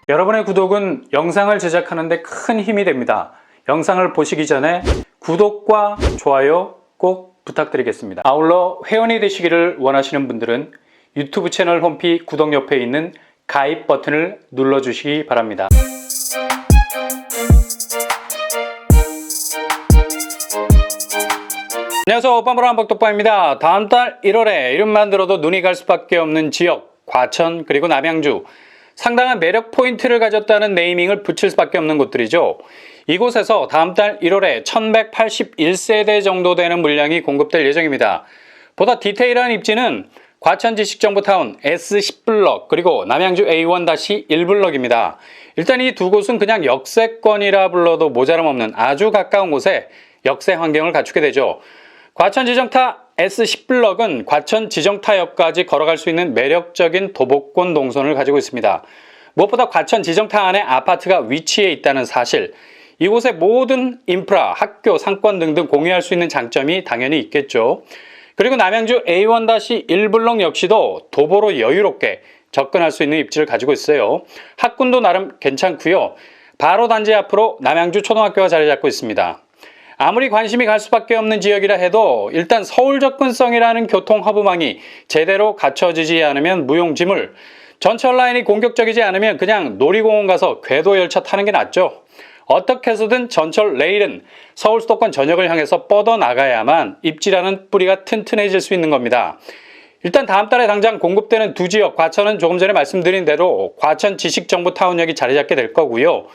여러분의 구독은 영상을 제작하는 데 큰 힘이 됩니다. 영상을 보시기 전에 구독과 좋아요 꼭 부탁드리겠습니다. 아울러 회원이 되시기를 원하시는 분들은 유튜브 채널 홈피 구독 옆에 있는 가입 버튼을 눌러주시기 바랍니다. 안녕하세요. 오빠무라 박독방입니다. 다음 달 1월에 이름만 들어도 눈이 갈 수밖에 없는 지역 과천 그리고 남양주, 상당한 매력 포인트를 가졌다는 네이밍을 붙일 수밖에 없는 곳들이죠. 이곳에서 다음 달 1월에 1181세대 정도 되는 물량이 공급될 예정입니다. 보다 디테일한 입지는 과천 지식정보타운 S10블럭 그리고 남양주 A1-1블럭입니다. 일단 이 두 곳은 그냥 역세권이라 불러도 모자람 없는 아주 가까운 곳에 역세 환경을 갖추게 되죠. 과천 지정타 S10블럭은 과천 지정타역까지 걸어갈 수 있는 매력적인 도보권 동선을 가지고 있습니다. 무엇보다 과천 지정타 안에 아파트가 위치해 있다는 사실, 이곳의 모든 인프라, 학교, 상권 등등 공유할 수 있는 장점이 당연히 있겠죠. 그리고 남양주 A1-1블럭 역시도 도보로 여유롭게 접근할 수 있는 입지를 가지고 있어요. 학군도 나름 괜찮고요. 바로 단지 앞으로 남양주 초등학교가 자리 잡고 있습니다. 아무리 관심이 갈 수밖에 없는 지역이라 해도 일단 서울 접근성이라는 교통 허브망이 제대로 갖춰지지 않으면 무용지물, 전철 라인이 공격적이지 않으면 그냥 놀이공원 가서 궤도 열차 타는 게 낫죠. 어떻게 해서든 전철 레일은 서울 수도권 전역을 향해서 뻗어나가야만 입지라는 뿌리가 튼튼해질 수 있는 겁니다. 일단 다음 달에 당장 공급되는 두 지역, 과천은 조금 전에 말씀드린 대로 과천 지식정보타운역이 자리 잡게 될 거고요.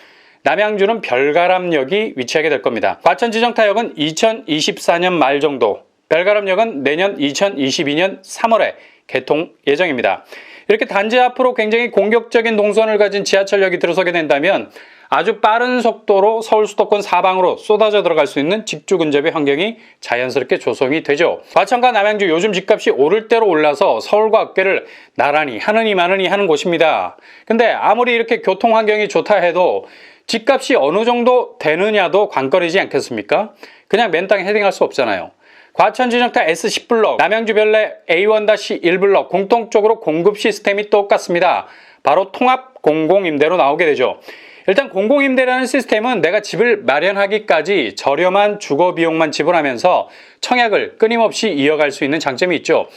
남양주는 별가람역이 위치하게 될 겁니다. 과천 지정타역은 2024년 말 정도, 별가람역은 내년 2022년 3월에 개통 예정입니다. 이렇게 단지 앞으로 굉장히 공격적인 동선을 가진 지하철역이 들어서게 된다면 아주 빠른 속도로 서울 수도권 사방으로 쏟아져 들어갈 수 있는 직주 근접의 환경이 자연스럽게 조성이 되죠. 과천과 남양주 요즘 집값이 오를 대로 올라서 서울과 어깨를 나란히 하느니 마느니 하는 곳입니다. 근데 아무리 이렇게 교통 환경이 좋다 해도 집값이 어느 정도 되느냐도 관건이지 않겠습니까? 그냥 맨땅에 헤딩할 수 없잖아요. 과천 지정타 S10블럭, 남양주 별내 A1-1블럭 공통적으로 공급 시스템이 똑같습니다. 바로 통합 공공임대로 나오게 되죠. 일단 공공임대라는 시스템은 내가 집을 마련하기까지 저렴한 주거 비용만 지불하면서 청약을 끊임없이 이어갈 수 있는 장점이 있죠.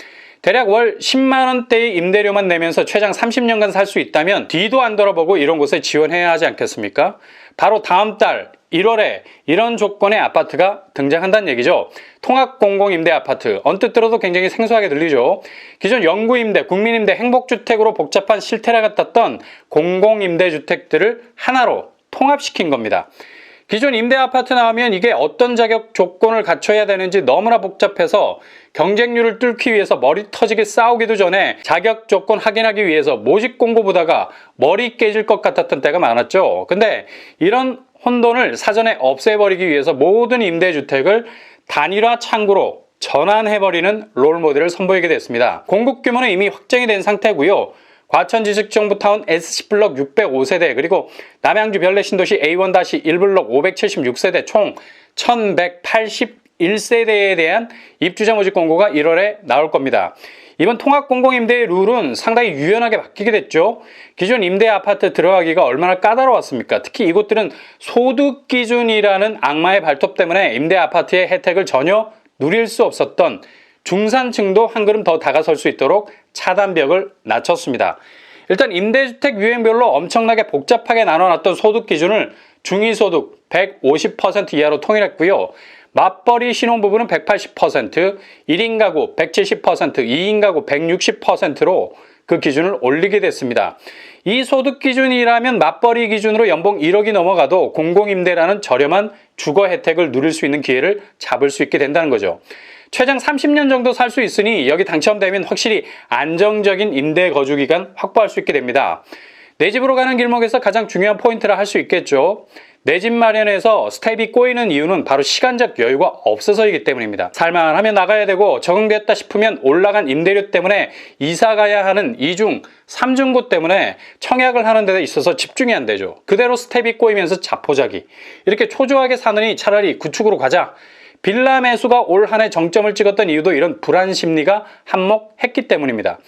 대략 월 10만 원대의 임대료만 내면서 최장 30년간 살 수 있다면 뒤도 안 돌아보고 이런 곳에 지원해야 하지 않겠습니까? 바로 다음 달 1월에 이런 조건의 아파트가 등장한다는 얘기죠. 통합공공임대 아파트, 언뜻 들어도 굉장히 생소하게 들리죠. 기존 영구임대, 국민임대, 행복주택으로 복잡한 실태를 같았던 공공임대주택들을 하나로 통합시킨 겁니다. 기존 임대 아파트 나오면 이게 어떤 자격 조건을 갖춰야 되는지 너무나 복잡해서 경쟁률을 뚫기 위해서 머리 터지게 싸우기도 전에 자격 조건 확인하기 위해서 모집 공고 보다가 머리 깨질 것 같았던 때가 많았죠. 근데 이런 혼돈을 사전에 없애버리기 위해서 모든 임대주택을 단일화 창구로 전환해버리는 롤모델을 선보이게 됐습니다. 공급 규모는 이미 확정이 된 상태고요. 과천 지식정보타운 S10블럭 605세대 그리고 남양주 별내 신도시 A1-1블럭 576세대 총 1181세대에 대한 입주자 모집 공고가 1월에 나올 겁니다. 이번 통합공공임대의 룰은 상당히 유연하게 바뀌게 됐죠. 기존 임대 아파트 들어가기가 얼마나 까다로웠습니까? 특히 이곳들은 소득 기준이라는 악마의 발톱 때문에 임대 아파트의 혜택을 전혀 누릴 수 없었던 중산층도 한 걸음 더 다가설 수 있도록 차단벽을 낮췄습니다. 일단 임대주택 유형별로 엄청나게 복잡하게 나눠놨던 소득 기준을 중위소득 150% 이하로 통일했고요. 맞벌이 신혼부부는 180%, 1인 가구 170%, 2인 가구 160%로 그 기준을 올리게 됐습니다. 이 소득 기준이라면 맞벌이 기준으로 연봉 1억이 넘어가도 공공임대라는 저렴한 주거 혜택을 누릴 수 있는 기회를 잡을 수 있게 된다는 거죠. 최장 30년 정도 살 수 있으니 여기 당첨되면 확실히 안정적인 임대 거주 기간 확보할 수 있게 됩니다. 내 집으로 가는 길목에서 가장 중요한 포인트라 할 수 있겠죠. 내 집 마련에서 스텝이 꼬이는 이유는 바로 시간적 여유가 없어서이기 때문입니다. 살만하면 나가야 되고 적응됐다 싶으면 올라간 임대료 때문에 이사 가야 하는 2중, 3중고 때문에 청약을 하는 데 있어서 집중이 안 되죠. 그대로 스텝이 꼬이면서 자포자기. 이렇게 초조하게 사느니 차라리 구축으로 가자. 빌라 매수가 올 한 해 정점을 찍었던 이유도 이런 불안 심리가 한몫했기 때문입니다.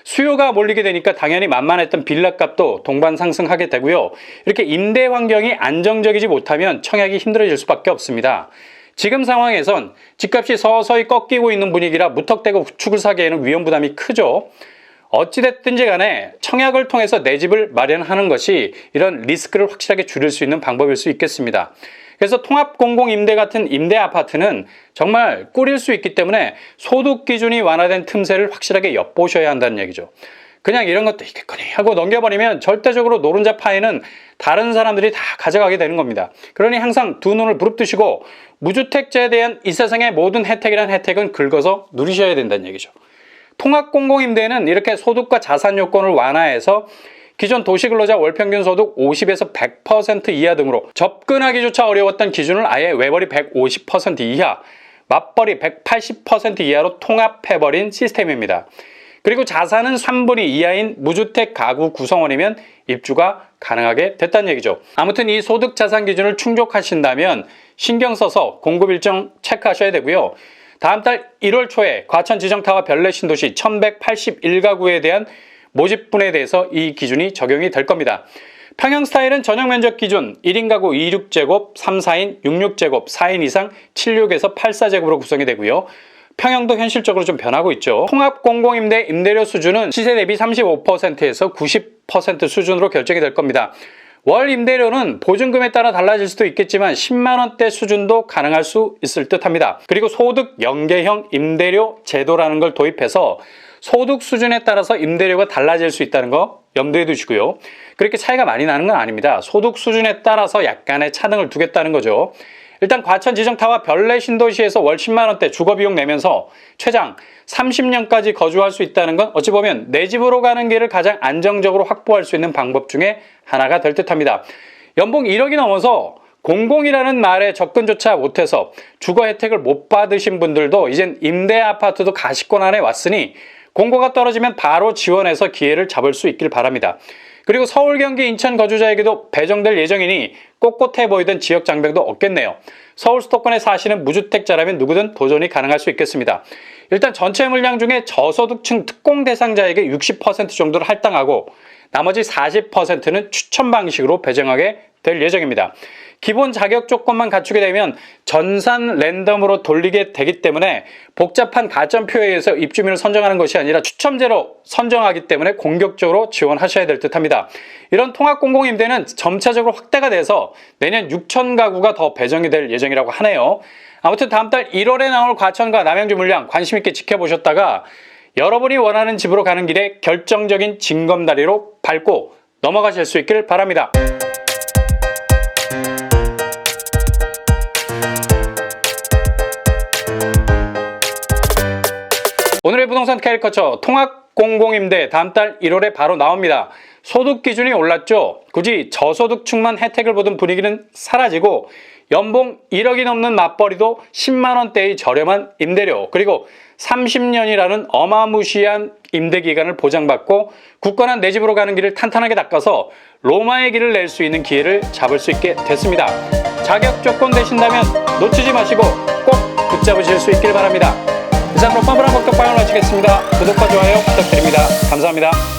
수요가 몰리게 되니까 당연히 만만했던 빌라 값도 동반 상승하게 되고요. 이렇게 임대 환경이 안정적이지 못하면 청약이 힘들어질 수밖에 없습니다. 지금 상황에선 집값이 서서히 꺾이고 있는 분위기라 무턱대고 우측을 사기에는 위험 부담이 크죠. 어찌됐든지 간에 청약을 통해서 내 집을 마련하는 것이 이런 리스크를 확실하게 줄일 수 있는 방법일 수 있겠습니다. 그래서 통합공공임대 같은 임대 아파트는 정말 꿀일 수 있기 때문에 소득 기준이 완화된 틈새를 확실하게 엿보셔야 한다는 얘기죠. 그냥 이런 것도 있겠거니 하고 넘겨버리면 절대적으로 노른자 파이는 다른 사람들이 다 가져가게 되는 겁니다. 그러니 항상 두 눈을 부릅뜨시고 무주택자에 대한 이 세상의 모든 혜택이란 혜택은 긁어서 누리셔야 된다는 얘기죠. 통합공공임대는 이렇게 소득과 자산 요건을 완화해서 기존 도시근로자 월평균 소득 50에서 100% 이하 등으로 접근하기조차 어려웠던 기준을 아예 외벌이 150% 이하, 맞벌이 180% 이하로 통합해버린 시스템입니다. 그리고 자산은 3분의 2 이하인 무주택 가구 구성원이면 입주가 가능하게 됐다는 얘기죠. 아무튼 이 소득 자산 기준을 충족하신다면 신경 써서 공급 일정 체크하셔야 되고요. 다음 달 1월 초에 과천 지정타와 별내 신도시 1181가구에 대한 모집분에 대해서 이 기준이 적용이 될 겁니다. 평형 스타일은 전용 면적 기준 1인 가구 26제곱, 3, 4인 66제곱, 4인 이상 76에서 84제곱으로 구성이 되고요. 평형도 현실적으로 좀 변하고 있죠. 통합공공임대 임대료 수준은 시세 대비 35%에서 90% 수준으로 결정이 될 겁니다. 월 임대료는 보증금에 따라 달라질 수도 있겠지만 10만원대 수준도 가능할 수 있을 듯 합니다. 그리고 소득 연계형 임대료 제도라는 걸 도입해서 소득 수준에 따라서 임대료가 달라질 수 있다는 거 염두에 두시고요. 그렇게 차이가 많이 나는 건 아닙니다. 소득 수준에 따라서 약간의 차등을 두겠다는 거죠. 일단 과천 지정타와 별내 신도시에서 월 10만원대 주거비용 내면서 최장 30년까지 거주할 수 있다는 건 어찌 보면 내 집으로 가는 길을 가장 안정적으로 확보할 수 있는 방법 중에 하나가 될 듯합니다. 연봉 1억이 넘어서 공공이라는 말에 접근조차 못해서 주거 혜택을 못 받으신 분들도 이젠 임대 아파트도 가시권 안에 왔으니 공고가 떨어지면 바로 지원해서 기회를 잡을 수 있길 바랍니다. 그리고 서울, 경기, 인천 거주자에게도 배정될 예정이니 꼿꼿해 보이던 지역 장벽도 없겠네요. 서울 수도권에 사시는 무주택자라면 누구든 도전이 가능할 수 있겠습니다. 일단 전체 물량 중에 저소득층 특공 대상자에게 60% 정도를 할당하고 나머지 40%는 추천 방식으로 배정하게 될 예정입니다. 기본 자격 조건만 갖추게 되면 전산 랜덤으로 돌리게 되기 때문에 복잡한 가점표에 의해서 입주민을 선정하는 것이 아니라 추첨제로 선정하기 때문에 공격적으로 지원하셔야 될 듯합니다. 이런 통합공공임대는 점차적으로 확대가 돼서 내년 6천 가구가 더 배정이 될 예정이라고 하네요. 아무튼 다음 달 1월에 나올 과천과 남양주 물량 관심 있게 지켜보셨다가 여러분이 원하는 집으로 가는 길에 결정적인 징검다리로 밟고 넘어가실 수 있길 바랍니다. 오늘의 부동산 캐리커처 통합공공임대 다음 달 1월에 바로 나옵니다. 소득 기준이 올랐죠. 굳이 저소득층만 혜택을 보던 분위기는 사라지고 연봉 1억이 넘는 맞벌이도 10만원대의 저렴한 임대료 그리고 30년이라는 어마무시한 임대기간을 보장받고 굳건한 내 집으로 가는 길을 탄탄하게 닦아서 로마의 길을 낼 수 있는 기회를 잡을 수 있게 됐습니다. 자격 조건 되신다면 놓치지 마시고 꼭 붙잡으실 수 있길 바랍니다. 이상 로펌브랑 복덕방을 마치겠습니다. 구독과 좋아요 부탁드립니다. 감사합니다.